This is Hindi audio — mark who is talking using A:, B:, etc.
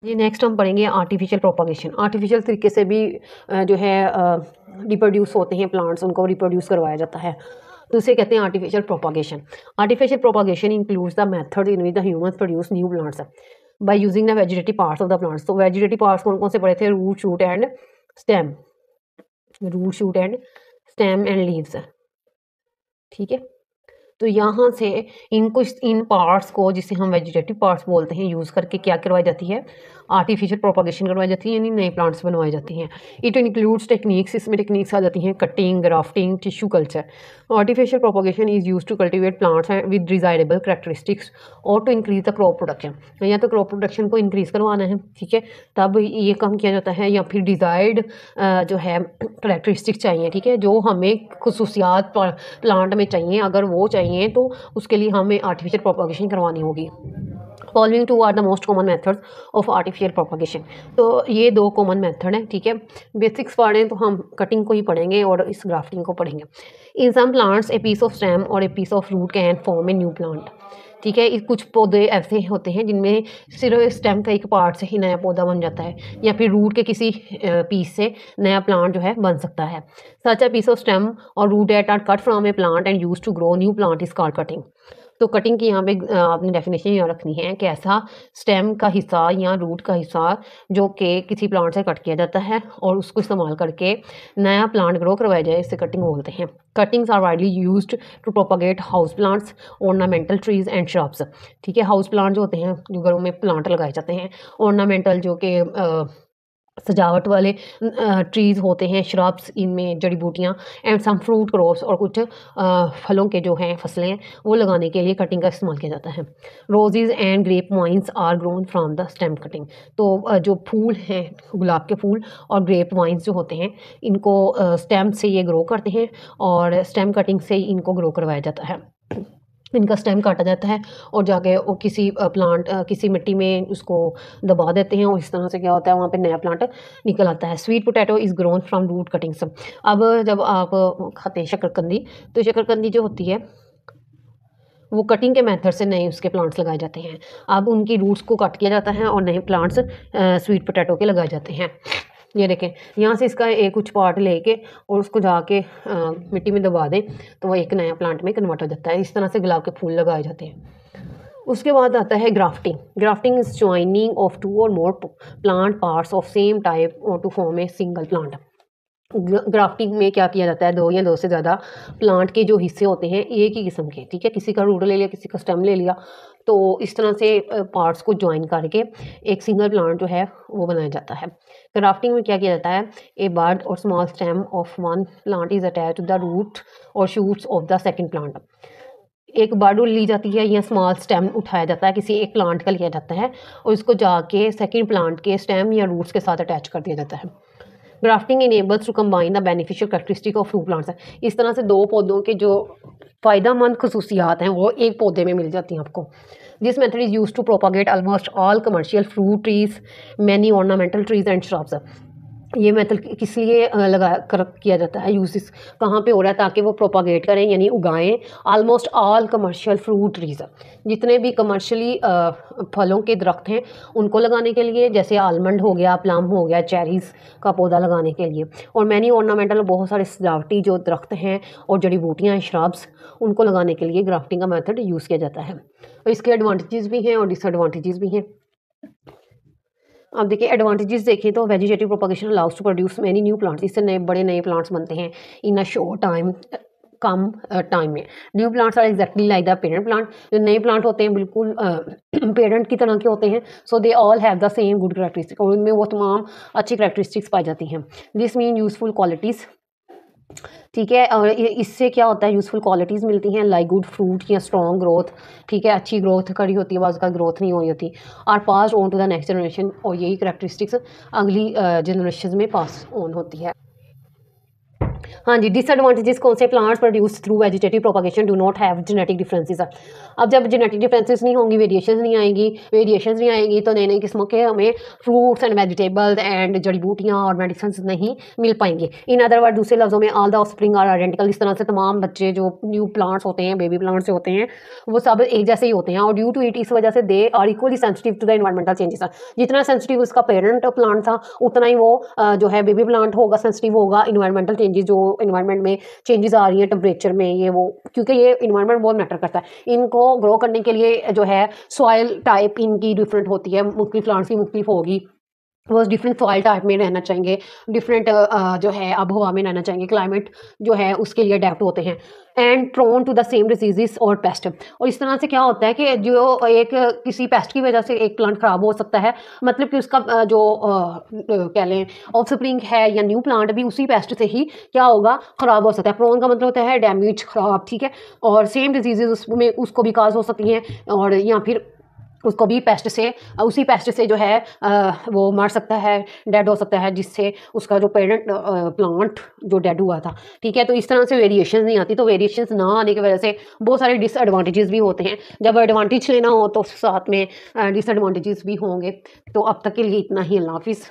A: जी नेक्स्ट हम पढ़ेंगे आर्टिफिशियल प्रोपागेशन। आर्टिफिशियल तरीके से भी जो है रिप्रोड्यूस होते हैं प्लांट्स, उनको रिप्रोड्यूस करवाया जाता है, तो इसे कहते हैं artificial propagation. Artificial propagation includes the method in which the humans produce new plants by using the vegetative parts of the plants. तो वेजिटेटिव पार्ट्स कौन कौन से पढ़े थे? Root, shoot and stem. Root, shoot and stem and leaves. ठीक है, तो यहाँ से इन पार्ट्स को, जिसे हम वेजिटेटिव पार्ट्स बोलते हैं, यूज़ करके क्या करवाई जाती है? आर्टिफिशियल प्रोपागेशन करवाई जाती है, यानी नए प्लांट्स बनवाए जाते हैं। इट इंक्लूड्स टेक्निक्स, इसमें टेक्निक्स आ जाती हैं cutting, grafting, tissue culture. Artificial propagation is use to cultivate plants with desirable characteristics और to increase the crop production. या तो क्रॉप प्रोडक्शन को इंक्रीज करवाना है, ठीक है, तब ये काम किया जाता है, या फिर डिजायर्ड जो है करेक्टरिस्टिक चाहिए, ठीक है, जो हमें खसूसियात प्लांट में चाहिए, अगर वो चाहिए तो उसके लिए हमें आर्टिफिशियल प्रोपागेशन करवानी होगी। Following two are the most common methods of artificial propagation. तो ये दो कॉमन मेथड हैं, ठीक है। बेसिक्स पढ़ें तो हम कटिंग को ही पढ़ेंगे और इस ग्राफ्टिंग को पढ़ेंगे। In some plants a piece of stem और a piece of root can form a new plant. ठीक है, कुछ पौधे ऐसे होते हैं जिनमें सिर्फ स्टेम का एक पार्ट से ही नया पौधा बन जाता है, या फिर रूट के किसी पीस से नया प्लांट जो है बन सकता है। Such a piece of stem और root that are cut from a plant and use to grow new plant is called cutting. तो कटिंग की यहाँ पे आपने डेफिनेशन यहाँ रखनी है कि ऐसा स्टेम का हिस्सा या रूट का हिस्सा जो कि किसी प्लांट से कट किया जाता है और उसको इस्तेमाल करके नया प्लांट ग्रो करवाया जाए, इसे कटिंग बोलते हैं। Cuttings are widely used to propagate house plants, ornamental trees and shrubs. ठीक है, हाउस प्लांट जो होते हैं, जो घरों में प्लांट लगाए जाते हैं, ऑर्नामेंटल जो कि सजावट वाले ट्रीज़ होते हैं, श्रब्स, इनमें जड़ी बूटियाँ, एंड सम फ्रूट क्रॉप्स, और कुछ फलों के जो हैं फसलें हैं वो लगाने के लिए कटिंग का इस्तेमाल किया जाता है। Roses and grape vines are grown from the stem cutting. तो जो फूल हैं, गुलाब के फूल और ग्रेप वाइन्स जो होते हैं, इनको स्टेम से ये ग्रो करते हैं और स्टेम कटिंग से इनको ग्रो करवाया जाता है। इनका स्टेम काटा जाता है और जाके वो किसी प्लांट किसी मिट्टी में उसको दबा देते हैं, और इस तरह से क्या होता है, वहाँ पे नया प्लांट निकल आता है। Sweet potato is grown from root cuttings. अब जब आप खाते हैं शकरकंदी, तो शकरकंदी जो होती है वो कटिंग के मेथड से नए उसके प्लांट्स लगाए जाते हैं। अब उनकी रूट्स को कट किया जाता है और नए प्लांट्स स्वीट पोटैटो के लगाए जाते हैं। ये देखें, यहाँ से इसका एक कुछ पार्ट लेके और उसको जाके मिट्टी में दबा दें तो वो एक नया प्लांट में कन्वर्ट हो जाता है। इस तरह से गुलाब के फूल लगाए जाते हैं। उसके बाद आता है grafting. Grafting is joining of two or more plant parts of same type to form a single plant. Grafting में क्या किया जाता है, दो या दो से ज़्यादा प्लांट के जो हिस्से होते हैं एक ही किस्म के, ठीक है, किसी का रूट ले लिया, किसी का स्टेम ले लिया, तो इस तरह से पार्ट्स को ज्वाइन करके एक सिंगल प्लांट जो है वो बनाया जाता है। ग्राफ्टिंग में क्या किया जाता है, a bud or small stem of one plant is attach to the root और shoots of the second plant. एक बड ली जाती है या स्मॉल स्टेम उठाया जाता है, किसी एक प्लांट का लिया जाता है और इसको जाके सेकेंड प्लांट के स्टेम या रूट्स के साथ अटैच कर दिया जाता है। Grafting enables to combine the beneficial characteristic of two plants. इस तरह से दो पौधों के जो फ़ायदेमंद खसूसियात हैं वो एक पौधे में मिल जाती हैं आपको। This method is use to propagate almost all commercial fruit trees, many ornamental trees and shrubs. ये मेथड किस लिए किया जाता है, यूज कहाँ पे हो रहा है, ताकि वो प्रोपागेट करें यानी उगाएं almost all commercial fruit trees, जितने भी कमर्शियली फलों के दरख्त हैं उनको लगाने के लिए, जैसे आलमंड हो गया, प्लम हो गया, चेरीज़ का पौधा लगाने के लिए, और मैनी ऑर्नामेंटल, बहुत सारे सजावटी जो दरख्त हैं और जड़ी बूटियाँ हैं, श्रब्स, उनको लगाने के लिए ग्राफ्टिंग का मेथड यूज़ किया जाता है। और इसके एडवांटेजेस भी हैं और डिसएडवांटेजेस भी हैं। अब देखिए एडवांटेजेस देखें तो vegetative propagation allows to produce many new plants. इससे नए बड़े नए प्लांट्स बनते हैं इन अ शॉर्ट टाइम, कम टाइम में। New plants are exactly like the parent plant. जो नए प्लांट होते हैं बिल्कुल पेरेंट की तरह के होते हैं। So they all have the same good characteristic, और उनमें वो तमाम अच्छी करेक्टरिस्टिक्स पाई जाती हैं। दिस मीन यूजफुल क्वालिटीज़, ठीक है, और इससे क्या होता है, यूज़फुल क्वालिटीज़ मिलती हैं, लाइक गुड फ्रूट या स्ट्रॉन्ग ग्रोथ, ठीक है, अच्छी ग्रोथ करी होती है, बाज़ का ग्रोथ नहीं हुई होती, are pass on to the next generation, और यही करेक्टरिस्टिक्स अगली जनरेशन में पास ऑन होती है। हाँ जी, डिसएडवांटेजेस कौन से? Plants produce through vegetative propagation do not have genetic differences. अब जब जेनेटिक डिफरेंसेस नहीं होंगी, वेरिएशंस नहीं आएंगी तो नई नई किस्मों के हमें फ्रूट्स एंड वेजिटेबल्स एंड जड़ी बूटियाँ और मेडिसिन नहीं मिल पाएंगे। इन अदर वर्ड, दूसरे लफ्जों में, all the offspring are identical. इस तरह से तमाम बच्चे जो न्यू प्लांट्स होते हैं, बेबी प्लांट्स जो होते हैं, वो सब एक जैसे ही होते हैं। और ड्यू टू इट, इस वजह से they are equally sensitive to the environmental changes. जितना सेंसिटिव उसका पेरेंट प्लांट था, उतना ही वो जो है बेबी प्लांट होगा, सेंसिटिव होगा इन्वायरमेंटल चेंजेस, जो इन्वायरमेंट में चेंजेस आ रही हैं टेम्परेचर में, ये वो, क्योंकि ये इन्वायरमेंट बहुत मैटर करता है। इनको ग्रो करने के लिए जो है सॉइल टाइप इनकी डिफरेंट होती है, मुख्तलिफ प्लांट्स की मुख्तलिफ होगी। वो डिफरेंट सॉइल टाइप में रहना चाहेंगे, डिफरेंट जो है अब हवा में रहना चाहेंगे, क्लाइमेट जो है उसके लिए अडेप्ट होते हैं। And prone to the same diseases और पेस्ट। और इस तरह से क्या होता है कि जो एक किसी पेस्ट की वजह से एक प्लांट ख़राब हो सकता है, मतलब कि उसका जो कह लें ऑफस्प्रिंग है या न्यू प्लांट भी उसी पेस्ट से ही क्या होगा, ख़राब हो सकता है। प्रोन का मतलब होता है डैमेज, ख़राब, ठीक है। और सेम डिजीजेज उसमें उसको भी काज हो सकती हैं, और या फिर उसको भी पेस्ट से, उसी पेस्ट से जो है वो मर सकता है, डेड हो सकता है, जिससे उसका जो पेरेंट प्लांट जो डेड हुआ था, ठीक है। तो इस तरह से वेरिएशन नहीं आती। तो वेरिएशंस ना आने की वजह से बहुत सारे डिसएडवांटेजेस भी होते हैं। जब एडवांटेज लेना हो तो साथ में डिसएडवांटेजेस भी होंगे। तो अब तक के लिए इतना ही। अल्लाह हाफिज़।